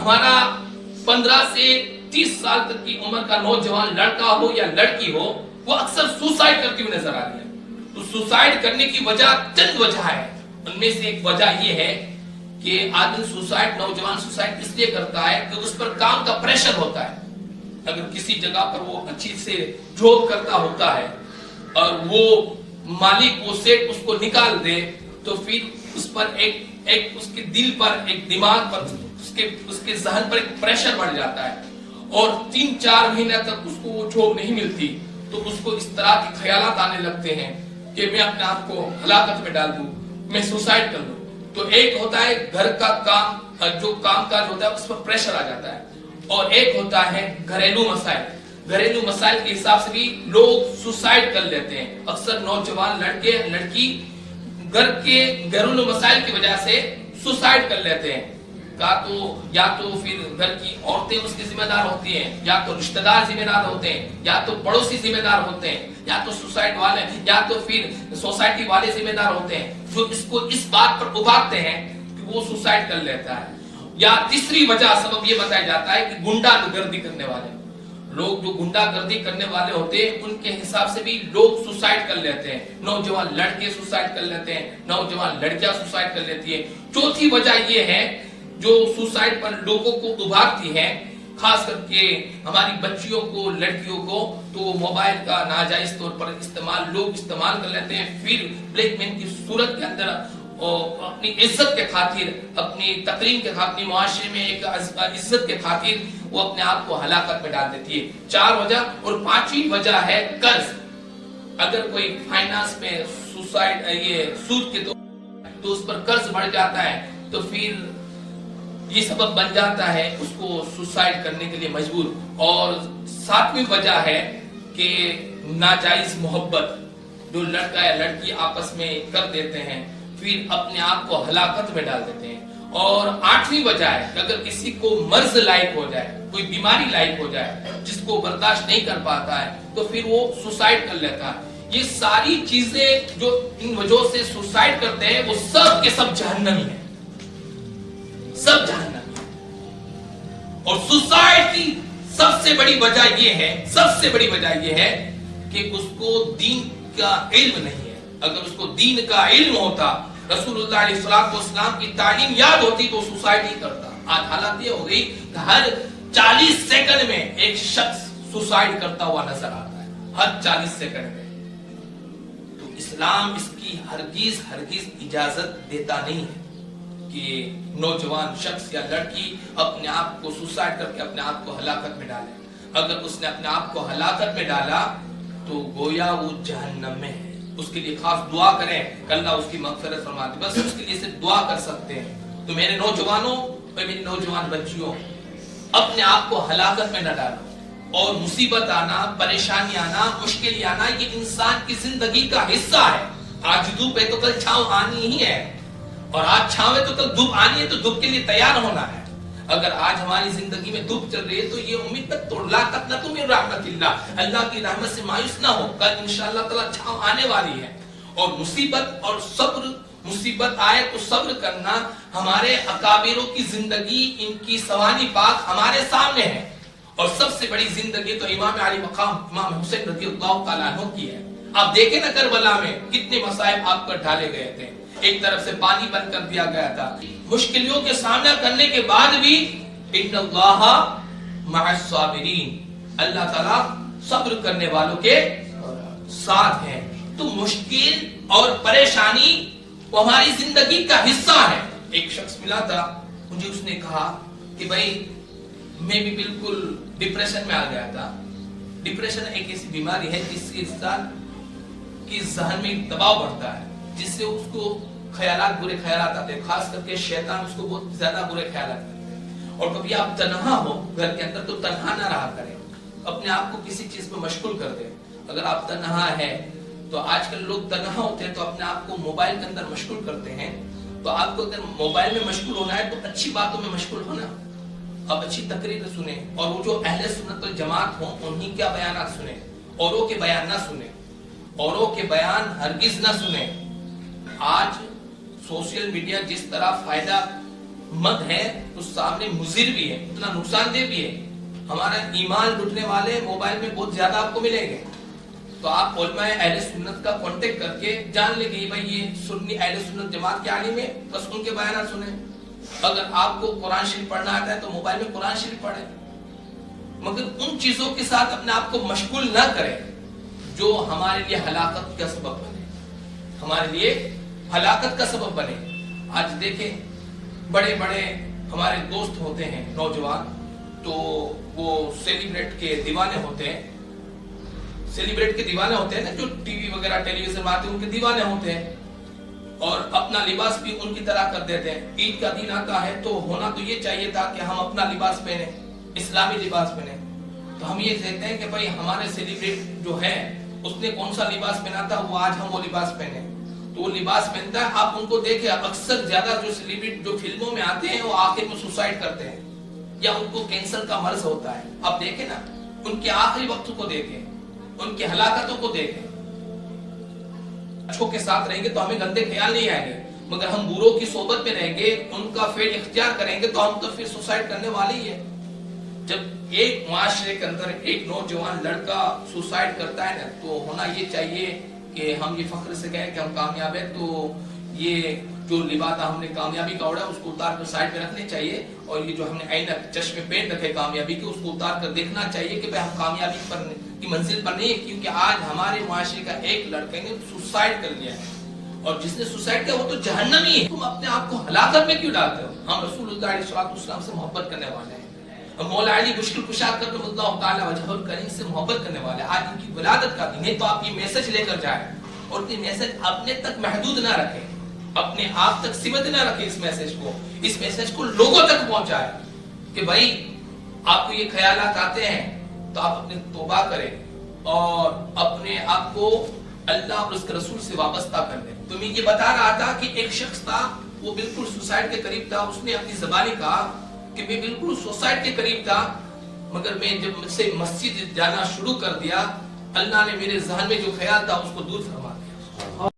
हमारा 15 से 30 साल तक की उम्र का नौजवान लड़का हो या लड़की हो, वो अक्सर सुसाइड करती हुई नजर आ रही है। तो सुसाइड करने की वजह चंद वजह है। उनमें से एक वजह ये है कि आदमी सुसाइड, नौजवान सुसाइड इसलिए करता है कि उस पर काम का प्रेशर होता है। अगर किसी जगह पर वो अच्छी से जॉब करता होता है और वो मालिक, वो सेठ उसको निकाल दे, तो फिर उस पर एक उसके दिल पर, एक दिमाग पर, उसके जहन पर एक प्रेशर बढ़ जाता है और 3-4 महीने तक उसको वो जॉब नहीं मिलती, तो उसको इस तरह के ख्यालात आने लगते हैं कि मैं अपने आप को हलाकत में डाल दूं, मैं सुसाइड कर लूं। तो एक होता है घर का काम, जो कामकाज होता है उस पर प्रेशर आ जाता है, और एक होता है घरेलू मसाइल। घरेलू मसाइल के हिसाब से भी लोग सुसाइड कर लेते हैं। अक्सर नौजवान लड़के लड़की घर के घरेलू मसाइल की वजह से सुसाइड कर लेते हैं। या तो फिर घर की औरतें उसकी जिम्मेदार होती हैं, या तो रिश्तेदार जिम्मेदार होते हैं, या तो पड़ोसी जिम्मेदार होते हैं, या तो सुसाइड वाले, या तो फिर सोसाइटी वाले जिम्मेदार होते हैं, जो इसको इस बात पर उभारते हैं कि वो सुसाइड कर लेता है। या तीसरी वजह, सबब ये बताया जाता है कि गुंडागर्दी करने वाले लोग, जो गुंडागर्दी करने वाले होते हैं, उनके हिसाब से भी लोग सुसाइड कर लेते हैं। नौजवान लड़के सुसाइड कर लेते हैं, नौजवान लड़कियां सुसाइड कर लेती है। चौथी वजह ये है जो सुसाइड पर लोगों को उभारती है, खास करके हमारी बच्चियों को, लड़कियों को, तो मोबाइल का नाजायज तौर पर लोग इस्तेमाल कर लेते हैं। फिर ब्लैकमेल की सूरत के अंदर अपनी इज्जत के खातिर, अपनी तकरीम के खातिर, अपनी मुआशरे में एक इज्जत के खातिर वो अपने आप को हलाकत में डाल देती है। 4 वजह। और 5वीं वजह है कर्ज। अगर कोई फाइनेंस में सुसाइड, ये सूद के तो उस पर कर्ज बढ़ जाता है, तो फिर ये सबब बन जाता है उसको सुसाइड करने के लिए मजबूर। और 7वीं वजह है कि नाजायज मोहब्बत, जो लड़का या लड़की आपस में कर देते हैं, फिर अपने आप को हलाकत में डाल देते हैं। और 8वीं वजह है कि अगर किसी को मर्ज लायक हो जाए, कोई बीमारी लायक हो जाए जिसको बर्दाश्त नहीं कर पाता है, तो फिर वो सुसाइड कर लेता है। ये सारी चीजें जो इन वजहों से सुसाइड करते हैं, वो सब के सब जहन्नमी है, सब जहन्नमी। और सुसाइड की सबसे बड़ी वजह ये है, सबसे बड़ी वजह ये है कि उसको दीन का इल्म नहीं है। अगर उसको दीन का इल्म होता, रसूलुल्लाह अलैहिस्सलाम की तालीम याद होती, तो सुसाइड नहीं करता। आज हालत ये हो गई कि हर 40 सेकंड में एक शख्स सुसाइड करता हुआ नजर आता है, हर 40 सेकंड में। तो इस्लाम इसकी हरगिज इजाजत देता नहीं है कि नौजवान शख्स या लड़की अपने आप को सुसाइड करके अपने आप को हलाकत में डाले। अगर उसने अपने आप को हलाकत में डाला तो गोया वो जहन्नम में है। उसके लिए खास दुआ करें कि अल्लाह उसकी मगफिरत फरमा दे, बस उसके लिए सिर्फ दुआ कर सकते हैं। तो मेरे नौजवानों और मेरी नौजवान बच्चियों, अपने आप को हलाकत में न डालो। और मुसीबत आना, परेशानी आना, मुश्किल आना, ये इंसान की जिंदगी का हिस्सा है। आज धूप है तो कल छांव आनी ही है, और आज छांव है तो कल धूप आनी है, तो धूप के लिए तैयार होना है। अगर आज हमारी जिंदगी में धूप चल रही है तो ये उम्मीद तक तो ला तकनतु मिन रहमतिल्लाह, अल्लाह की रहमत से मायूस ना हो, कल इंशाअल्लाह ताला छांव आने वाली है। और मुसीबत और सब्र, मुसीबत आए तो सब्र करना, हमारे अकाबिरों की जिंदगी, इनकी सवानी पाक हमारे सामने है। और सबसे बड़ी जिंदगी तो इमाम अली मकाम इमाम हुसैन रज़ियल्लाहु तआला अन्हु की है। आप देखें ना करबला में कितने मसाइब आप पर ढाले गए थे। एक तरफ से पानी बंद कर दिया गया था, मुश्किलों के सामना करने के बाद भी इन्नल्लाह मअस साबिरीन, अल्लाह ताला सब्र करने वालों के साथ है। तो मुश्किल और परेशानी वो हमारी जिंदगी का हिस्सा है। एक शख्स मिला था मुझे, उसने कहा कि भाई मैं भी बिल्कुल डिप्रेशन में आ गया था। डिप्रेशन एक ऐसी बीमारी है जिसके इंसान की जहन में दबाव बढ़ता है, जिससे उसको ख्यालात, बुरे ख्यालात आते हैं। खास करके शैतान उसको बहुत ज्यादा बुरे ख्यालात करते हैं। और कभी आप तन्हा हो घर के अंदर तो तन्हा ना रहा करें, अपने आप को किसी चीज में मशगूल कर दे। अगर आप तन्हा है तो आजकल लोग तन्हा होते हैं तो अपने आप को मोबाइल के अंदर मशगूल करते हैं। तो आपको अगर मोबाइल में मशगूल होना है तो अच्छी बातों में मशगूल होना, अब अच्छी तकरीर सुने, और वो जो अहले सुन्नत वल जमात हो उन्हीं के बयान सुने, औरों के बयान ना सुने, औरों के बयान हरगिज ना सुने। आज सोशल मीडिया जिस तरह फायदा مد ہے تو سامنے مضر بھی ہے، اتنا نقصان دہ بھی ہے. ہمارا ایمان لٹنے والے موبائل میں بہت زیادہ آپ کو ملیں گے. تو آپ علماء اہل سنت کا کانٹیکٹ کر کے جان لیں کہ بھائی یہ سنی اہل سنت جماعت کے عالم ہے، بس ان کے بیانات سنیں. اگر آپ کو قرآن شریف پڑھنا آتا ہے تو موبائل میں قرآن شریف پڑھیں، مگر ان چیزوں کے ساتھ اپنے آپ کو مشغول نہ کریں جو ہمارے لیے ہلاکت کا سبب بنے، ہمارے لیے ہلاکت کا سبب بنے. آج دیکھیں بڑے بڑے ہمارے دوست ہوتے ہیں نوجوان، تو وہ سیلیبریٹ کے دیوانے ہوتے ہیں، سیلیبریٹ کے دیوانے ہوتے ہیں نا، جو ٹی وی وغیرہ ٹیلی ویژن میں آتے ہیں ان کے دیوانے ہوتے ہیں، اور اپنا لباس بھی ان کی طرح کر دیتے ہیں. عید کا دن آتا ہے تو ہونا تو یہ چاہیے تھا کہ ہم اپنا لباس پہنیں، اسلامی لباس پہنیں. تو ہم یہ کہتے ہیں کہ بھائی ہمارے سیلیبریٹ جو ہے اس نے کون سا لباس پہنا تھا، وہ آج ہم وہ لباس پہنے. تو وہ لباس پہنتا ہے. آپ ان کو دیکھیں اکثر زیادہ جو سیلیبریٹ جو فلموں میں آتے ہیں وہ آخر میں سوسائڈ کرتے ہیں یا ان کو کینسر کا مرض ہوتا ہے. آپ دیکھیں نا ان کے آخری وقت کو دیکھیں، ان کی ہلاکتوں کو دیکھیں. اچھوں کے ساتھ رہیں گے تو ہمیں گندے خیال نہیں آئیں گے، مگر ہم بروں کی صحبت میں رہیں گے، ان کا فعل اختیار کریں گے تو ہم تو پھر سوسائڈ کرنے والے ہی ہیں. جب ایک معاشرے کے اندر ایک نوجوان لڑکا سوسائڈ کرتا ہے نا، تو ہونا یہ چاہیے کہ ہم یہ فخر سے کہیں کہ ہم کامیاب ہیں. تو یہ جو لبادہ ہم نے کامیابی کا اوڑا ہے اس کو اتار کر سائڈ میں رکھنے چاہیے، اور یہ جو ہم نے عینک چشمے پہن رکھے کامیابی کے اس کو اتار کر دیکھنا چاہیے کہ ہم کامیابی پر کی منزل پر نہیں ہے. کیونکہ آج ہمارے معاشرے کا ایک لڑکے نے سوسائڈ کر لیا ہے، اور جس نے سوسائڈ کیا وہ تو جہنمی ہے. تم اپنے آپ کو ہلاکت میں کیوں ڈالتے ہو؟ ہم رسول اللہ علیہ السلام سے محبت کرنے والے ہیں، مولا علی مشکل کشا کرم اللہ تعالی وجہ الکریم سے محبت کرنے والے. آج ان کی ولادت کا دن ہے تو آپ یہ میسج لے کر جائیں، اور یہ میسج اپنے تک محدود نہ رکھیں، اپنے آپ تک سمت نہ رکھیں. اس میسج کو لوگوں تک پہنچائیں کہ بھائی آپ کو یہ خیالات آتے ہیں تو آپ اپنے توبہ کریں اور اپنے آپ کو اللہ اور اس کے رسول سے وابستہ کر دیں. تو میں یہ بتا رہا تھا کہ ایک شخص تھا، وہ بالکل سوسائڈ کے قریب تھا. اس نے اپنی زبانی کہا کہ میں بالکل سوسائڈ کے قریب تھا، مگر میں جب مجھ سے مسجد جانا شروع کر دیا، اللہ نے میرے ذہن میں جو خیال تھا اس کو دور فرما